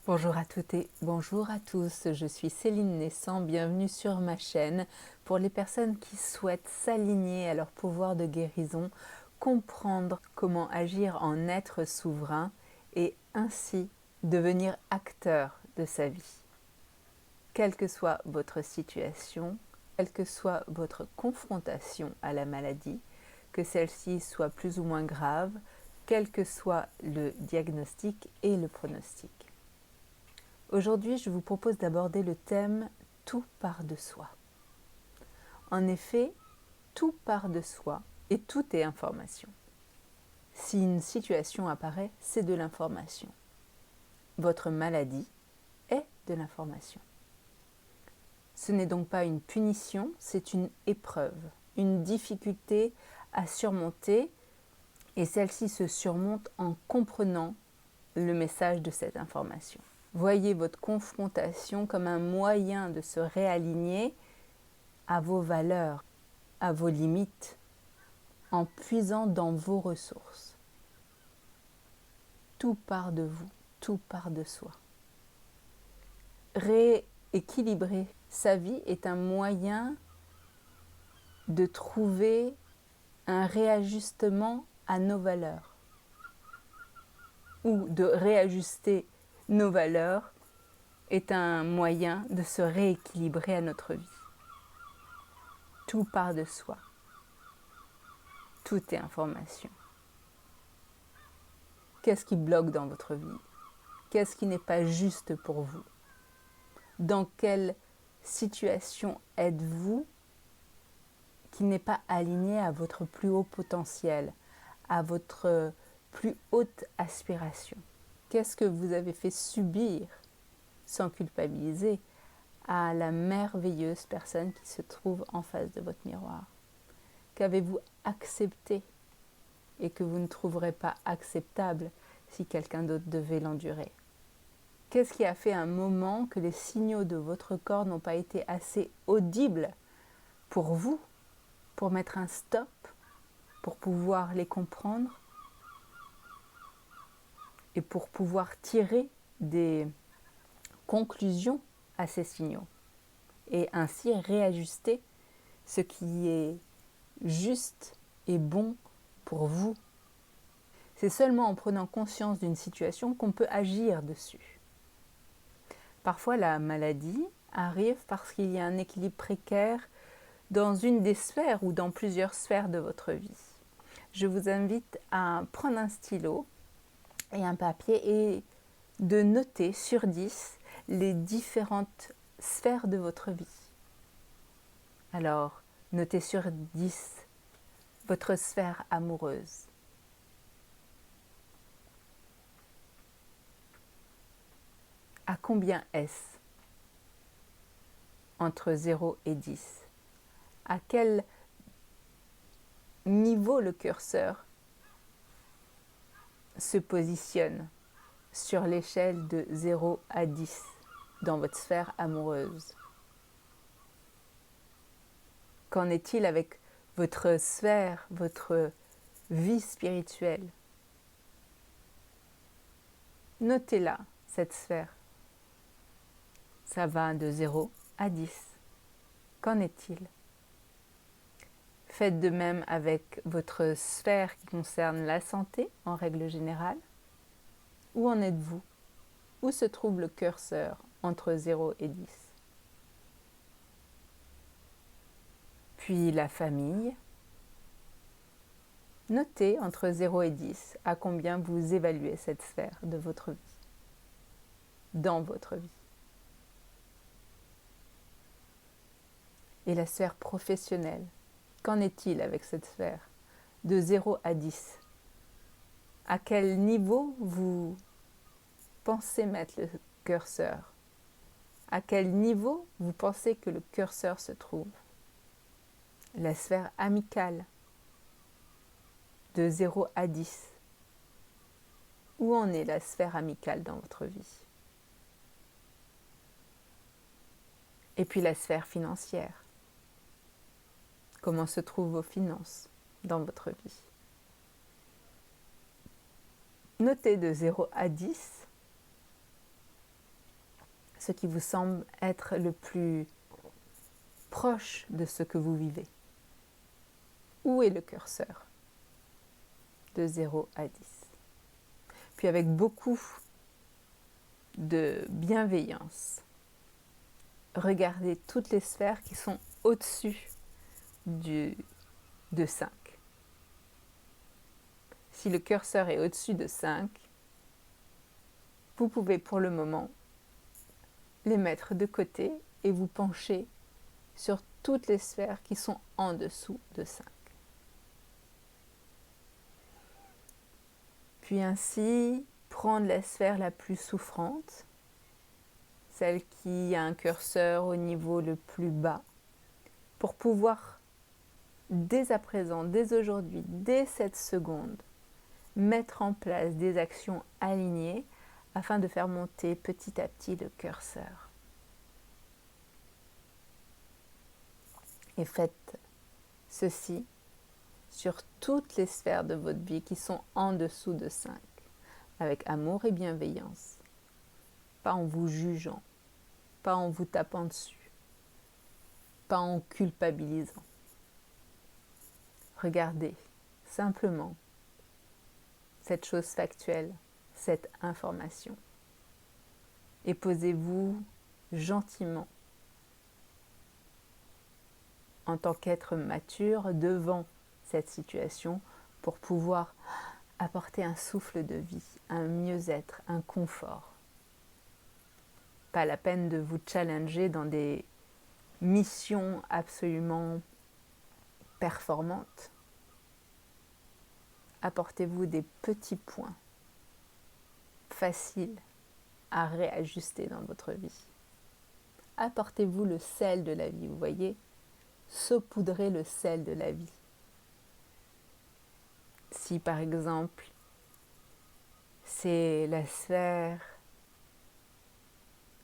Bonjour à toutes et bonjour à tous, je suis Céline Naissant, bienvenue sur ma chaîne pour les personnes qui souhaitent s'aligner à leur pouvoir de guérison, comprendre comment agir en être souverain et ainsi devenir acteur de sa vie. Quelle que soit votre situation, quelle que soit votre confrontation à la maladie, que celle-ci soit plus ou moins grave, quel que soit le diagnostic et le pronostic. Aujourd'hui, je vous propose d'aborder le thème « Tout part de soi ». En effet, tout part de soi et tout est information. Si une situation apparaît, c'est de l'information. Votre maladie est de l'information. Ce n'est donc pas une punition, c'est une épreuve, une difficulté à surmonter et celle-ci se surmonte en comprenant le message de cette information. Voyez votre confrontation comme un moyen de se réaligner à vos valeurs, à vos limites, en puisant dans vos ressources. Tout part de vous, tout part de soi. Rééquilibrer sa vie est un moyen de trouver un réajustement à nos valeurs ou de réajuster nos valeurs est un moyen de se rééquilibrer à notre vie. Tout part de soi. Tout est information. Qu'est-ce qui bloque dans votre vie? Qu'est-ce qui n'est pas juste pour vous? Dans quelle situation êtes-vous qui n'est pas alignée à votre plus haut potentiel, à votre plus haute aspiration? Qu'est-ce que vous avez fait subir, sans culpabiliser, à la merveilleuse personne qui se trouve en face de votre miroir? Qu'avez-vous accepté et que vous ne trouverez pas acceptable si quelqu'un d'autre devait l'endurer? Qu'est-ce qui a fait un moment que les signaux de votre corps n'ont pas été assez audibles pour vous, pour mettre un stop, pour pouvoir les comprendre et pour pouvoir tirer des conclusions à ces signaux et ainsi réajuster ce qui est juste et bon pour vous? C'est seulement en prenant conscience d'une situation qu'on peut agir dessus. Parfois, la maladie arrive parce qu'il y a un équilibre précaire dans une des sphères ou dans plusieurs sphères de votre vie. Je vous invite à prendre un stylo et un papier et de noter sur 10 les différentes sphères de votre vie. Alors, notez sur 10 votre sphère amoureuse. À combien est-ce entre 0 et 10? À quel niveau le curseur se positionne sur l'échelle de 0 à 10 dans votre sphère amoureuse? Qu'en est-il avec votre sphère, votre vie spirituelle? Notez-la, cette sphère. Ça va de 0 à 10. Qu'en est-il? Faites de même avec votre sphère qui concerne la santé en règle générale. Où en êtes-vous? Où se trouve le curseur entre 0 et 10? Puis la famille. Notez entre 0 et 10 à combien vous évaluez cette sphère de votre vie, dans votre vie. Et la sphère professionnelle, qu'en est-il avec cette sphère de 0 à 10? À quel niveau vous pensez mettre le curseur? À quel niveau vous pensez que le curseur se trouve? La sphère amicale, de 0 à 10. Où en est la sphère amicale dans votre vie? Et puis la sphère financière. Comment se trouvent vos finances dans votre vie? Notez de 0 à 10 ce qui vous semble être le plus proche de ce que vous vivez. Où est le curseur? De 0 à 10. Puis avec beaucoup de bienveillance, regardez toutes les sphères qui sont au-dessus de 5. Si le curseur est au-dessus de 5, vous pouvez pour le moment les mettre de côté et vous pencher sur toutes les sphères qui sont en dessous de 5. Puis ainsi, prendre la sphère la plus souffrante, celle qui a un curseur au niveau le plus bas, pour pouvoir, dès à présent, dès aujourd'hui, dès cette seconde, mettre en place des actions alignées afin de faire monter petit à petit le curseur. Et faites ceci sur toutes les sphères de votre vie qui sont en dessous de 5, avec amour et bienveillance, pas en vous jugeant, pas en vous tapant dessus, pas en culpabilisant. Regardez simplement cette chose factuelle, cette information, et posez-vous gentiment en tant qu'être mature devant cette situation pour pouvoir apporter un souffle de vie, un mieux-être, un confort. Pas la peine de vous challenger dans des missions absolument performantes. Apportez-vous des petits points faciles à réajuster dans votre vie. Apportez-vous le sel de la vie, vous voyez, saupoudrez le sel de la vie. Si par exemple, c'est la sphère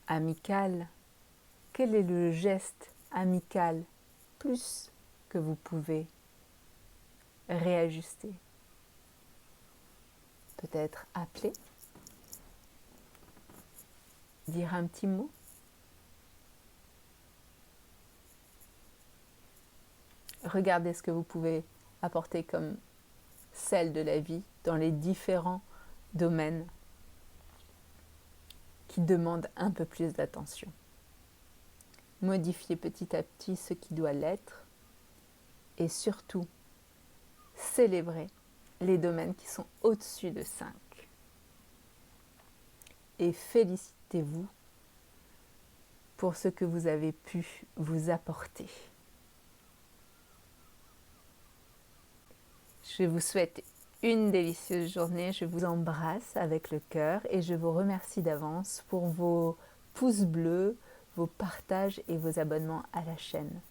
amicale, quel est le geste amical plus que vous pouvez réajuster? Peut-être appeler, dire un petit mot. Regardez ce que vous pouvez apporter comme sel de la vie dans les différents domaines qui demandent un peu plus d'attention. Modifiez petit à petit ce qui doit l'être et surtout célébrez les domaines qui sont au-dessus de 5. Et félicitez-vous pour ce que vous avez pu vous apporter. Je vous souhaite une délicieuse journée, je vous embrasse avec le cœur et je vous remercie d'avance pour vos pouces bleus, vos partages et vos abonnements à la chaîne.